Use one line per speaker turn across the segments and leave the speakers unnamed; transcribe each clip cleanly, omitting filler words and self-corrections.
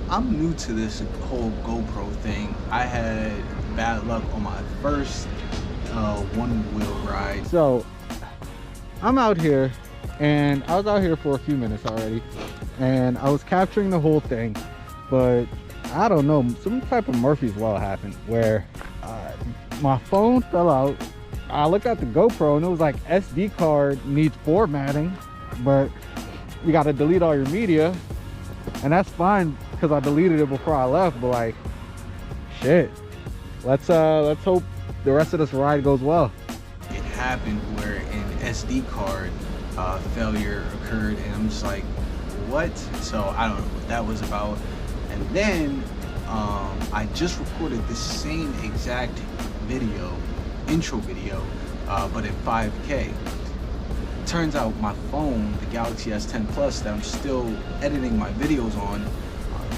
I'm new to this whole GoPro thing. I had bad luck on my first one wheel ride.
So I'm out here, and I was out here for a few minutes already, and I was capturing the whole thing, but I don't know, some type of Murphy's Law happened where my phone fell out. I looked at the GoPro and it was like SD card needs formatting, but you got to delete all your media, and that's fine because I deleted it before I left. But like, shit, let's hope the rest of this ride goes well.
It happened where an SD card failure occurred, and I'm just like, what? So I don't know what that was about. And then I just recorded the same exact video, intro video, but in 5K. Turns out my phone, the Galaxy S10 Plus that I'm still editing my videos on,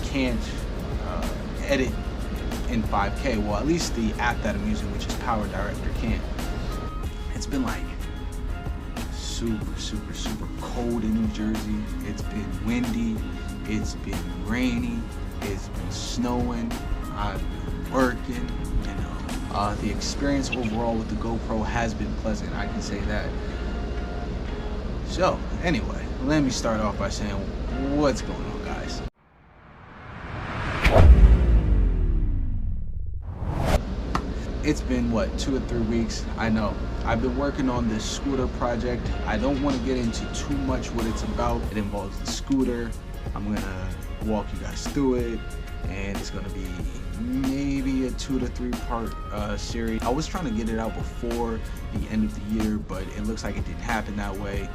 can't edit in 5K. Well, at least the app that I'm using, which is Power Director, can't. It's been like super cold in New Jersey. It's been windy, it's been rainy, it's been snowing, I've been working, you know. The experience overall with the GoPro has been pleasant, I can say that. So anyway, let me start off by saying what's going on, guys. It's been what, 2 or 3 weeks? I know I've been working on this scooter project. I don't want to get into too much what it's about. It involves the scooter. I'm gonna walk you guys through it, and it's gonna be maybe a 2 to 3 part series. I was trying to get it out before the end of the year, but it looks like it didn't happen that way.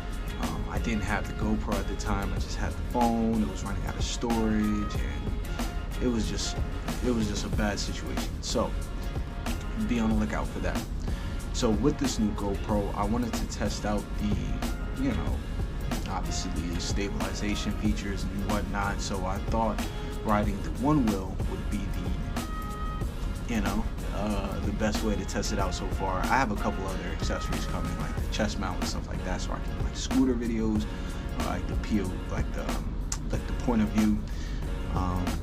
I didn't have the GoPro at the time. I just had the phone. It was running out of storage, and it was just a bad situation. So be on the lookout for that. So with this new GoPro, I wanted to test out the, you know, obviously the stabilization features and whatnot. So I thought riding the one wheel would be the, you know, the best way to test it out so far. I have a couple other accessories coming, like the chest mount and stuff like that, so I can do like scooter videos, like the like the point of view.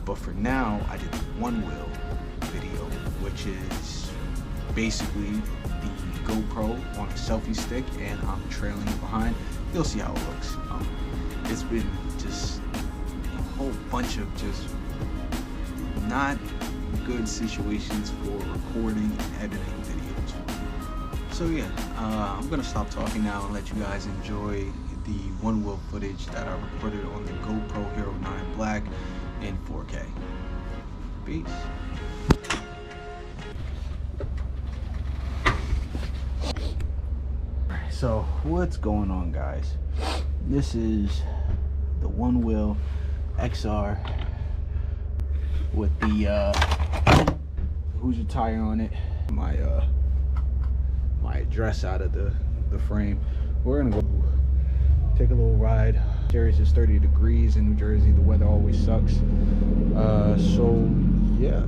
But for now, I did the one wheel video, which is basically the GoPro on a selfie stick, and I'm trailing it behind. You'll see how it looks. It's been just a whole bunch of just not good situations for recording and editing videos. So yeah, I'm gonna stop talking now and let you guys enjoy the one wheel footage that I recorded on the GoPro HERO 9 Black in 4K. Peace. So what's going on, guys? This is the Onewheel XR with the Hoosier tire on it. My address out of the frame. We're gonna go take a little ride. Serious is 30 degrees in New Jersey. The weather always sucks. So yeah.